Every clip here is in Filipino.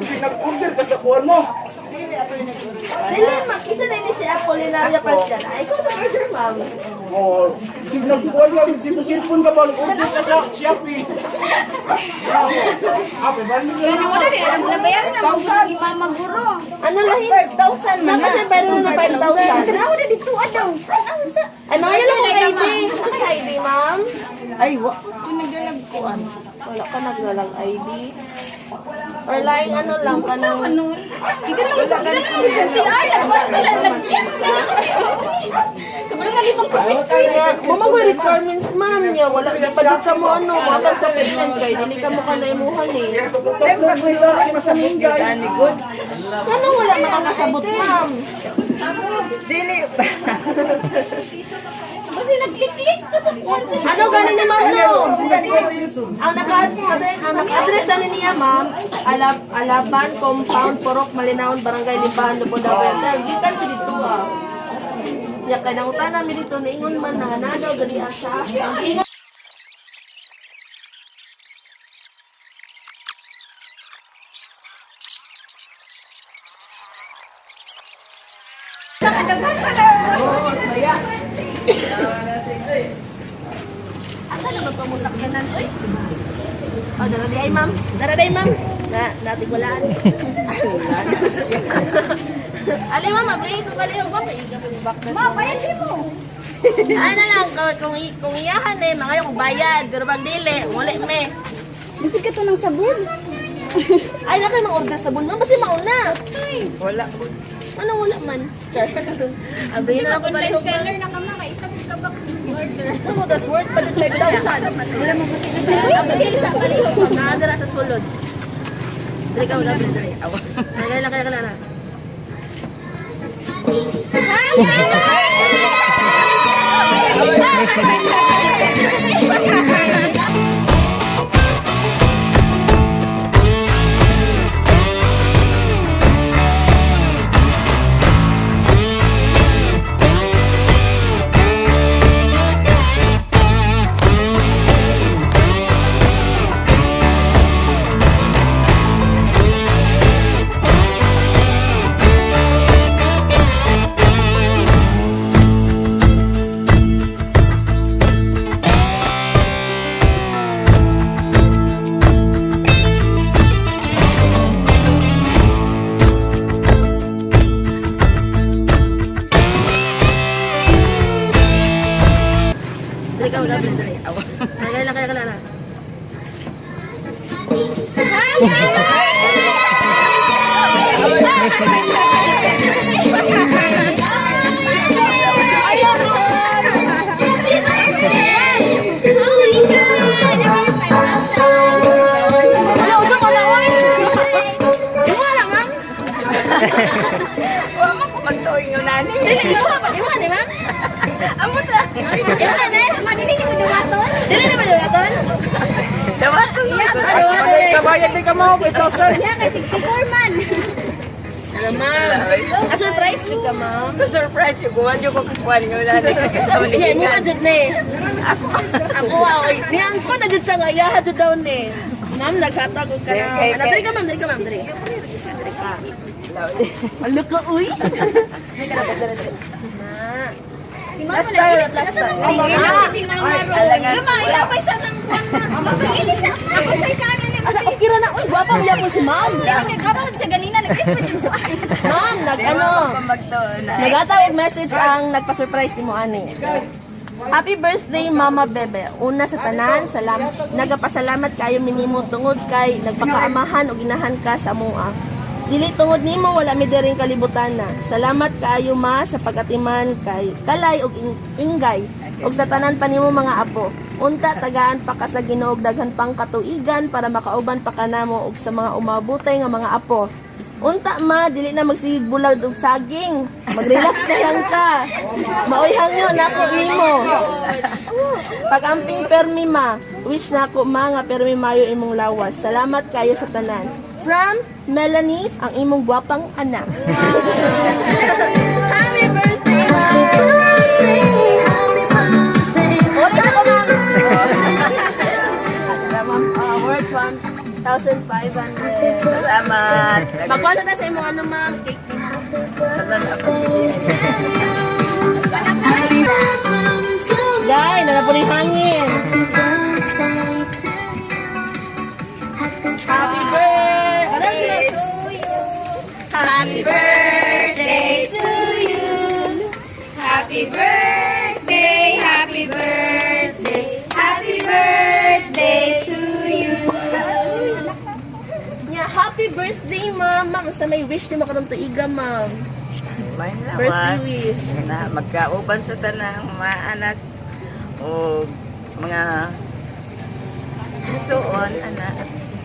Kasi nag-order ka sa kuwan mo. Dili, mag-isa na ini si Apolinaria Pascal. Ay, ikaw sa order, ma'am. Oh, kasi nag-kuwan nga, cellphone ka ba? Nag-order ka sa Shopee. Ape, balik na Kaya wala rin, alam na bayaran na mag mama guro. Ano lahi? 5,000 man. Kasi bayro na 5,000. Kanawa na dito, adaw. Ay, mga yun lang ID. Ano ID, ma'am? Ay, naglalagkuan. Wala ka naglalang ID. Or laing ano lang ka ng... Ano? Ikaw lang ito, si Arla. Wala, nag-yes. Kamulang nga ibang Mama ko requirements, ma'am niya. Wala na pa ka mo ano. Matag sa patient kay. Dili ka mo ka na imuhan eh. Ay, pag masabot yun, ani good. Ano wala makakasabot, ma'am? Dili. Kasi nag-click-click ka sa phone. Ano ganin ni ma'am no? Ang naka-address na niya, ma'am, Alaban Compound, Porok, Malinawon, Barangay Libahan, Lupon, Daweter. Gikan si dito ah. Ya kay nangutan namin dito niingon man na nadaw gali asa. Ang ingon asa naman ko mo sakyanan oy? Oh, daraday ay ma'am. Daraday ma'am. Natigwalaan. Ali ma'am, abri ko kali yung baka iga pang back na. Ma, bayan mo. Ay na lang kung iyahan eh, mga yung bayad, pero pag dili, wala me. Gusto ka to ng sabon? Ay na kayo mag-order sabon ma'am, basta mauna. Wala. Ano wala man? Abri na ako ba yung Seller na ka ma, may isa ka ba order? ano, that's worth pa din 5,000. Wala mo matigil. Abri, isa palihog pag naadara sa sulod. Dali ka, wala, dali. Kaya lang. Dali ka, wala, dali. Kaya lang. Wala, usap ko na, oy! Wala, ma'am? Wala ko magtuoy ng nani. Iwan, ma'am? Amot na. Iwan, eh? Madili ka mo dumaton? Dili naman yung laton? Dapat ang Kabayan din ka mo, 5,000. Kaya kay 64 man. Ma'am, surprise ka, ma'am. surprise yung guwan yung kukuhan ng nani. Kasama ni Iya, mo Kikan. ka dyan na eh. Ako, okay. Niyang ko na dyan siya nga, iyaha dyan daw na eh. Ma'am, naghatagod ka na. Okay. Ano, dali ka, ma'am, dali ka. Dali ka. Alo ka, uy. Dali ka na, dali. Si Mama Last time, last Nasa time. nung Ah, si Mama ron. Lama, ilapay sa nang buwan na. Pag-ilis na ako sa kanan. Asa, ukira na. Uy, gwapa mo yapon si ma'am. Nagkabawad sa ganina, nag-click yung buwan. Ma'am, Magtuon. nagatawag message ang nagpa-surprise ni mo, ani. Happy birthday, Mama Bebe. Una sa tanan, nagapasalamat kayo minimo tungod kay nagpakaamahan o ginahan ka sa mua. Dili tungod nimo wala mi diring kalibutan na. Salamat kaayo ma sa pagatiman kay kalay og ingay og sa tanan pa nimo mga apo. Unta tagaan pa ka sa Ginoo og daghan pang katuigan para makauban pa kanamo og sa mga umabutay nga mga apo. Unta ma, dili na magsigig bulag og saging. Mag-relax na lang ka. Maoy hangyo nako imo. Pag-amping permi ma, wish nako ma nga permi mayo imong lawas. Salamat kayo sa tanan. From Melanie, ang imong gwapang anak. Happy birthday, ma! Oh, isa pa, ma'am. Ma'am, words 1,000 1,500. Salamat. Magkuha na tayo sa imong ano ma'am, cake. Salamat. Dai, nanapo ni hangin. Happy birthday to you. Happy birthday to you. Happy birthday, happy birthday, happy birthday to you. Yeah, happy birthday, ma'am. Ma'am, sa may wish ni mo karong tuiga, ma'am. May Birthday lawas. wish. Na magkauban sa tanang mga anak o mga suon, anak,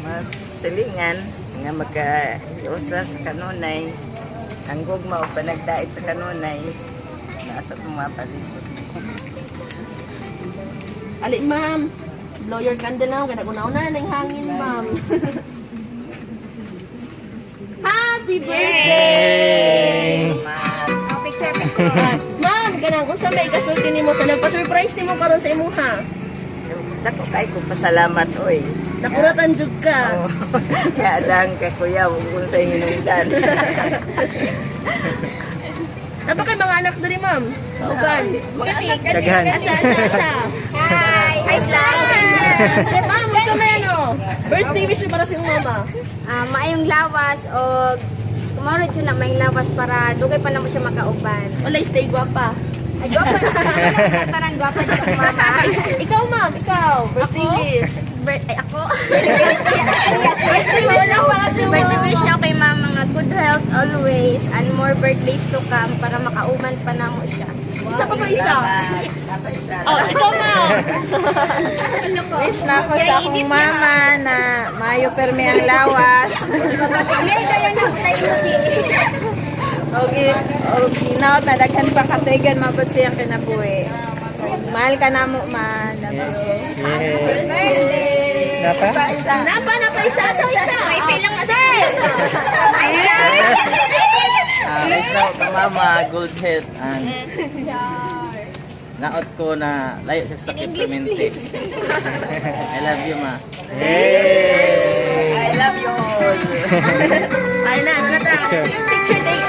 mas silingan nga magka-iusa sa kanunay. Ang gugma o panagdait sa kanunay. Nasa mga palibot. Ali, ma'am. Blow your candle na. Kaya nag-una-una na ng hangin, ma'am. Happy birthday! Oh, picture. Ma'am, ganang unsa may kasulti nimo sa nagpa-surprise nimo karon sa imuha. Dako kay ko pasalamat oy. Nakuratan jud ka. Oh, kaya lang kay kuya kung sa hinungdan. Napa kay mga anak diri, ma'am? Uban. Daghan. Asa. Hi! Hi, Stan! Ma'am, unsa may ano? Birthday wish para sa imong mama. Maayong lawas o kumaro dyan na may lawas para dugay pa na mo siya makauban. Wala stay guwapa. Ay, gwapa na. Tanan, gwapa dyan ang mama. Ikaw, ma'am, ikaw. Birthday wish. Ay, ako? Birthday wish lang para sa Birthday wish niya kay mama nga good health always and more birthdays to come para makauman pa na mo siya. Isa pa ba isa? Isa. Oh, ikaw, ma'am. Wish na ako sa akong mama na mayo permi ang lawas. May kaya na po tayo Okay, naot na daghan pa katuigan mabot siyang kinabuhi. Mahal ka na mo, ma. Love you. birthday! Napa? Pa isa. Napa isa. Sa isa. May pilang sir! Nice na ako mama, gold head, and naot ko na layo siya sa Clemente. I love you, ma. I love you all. Ay na, ano na ta? Picture day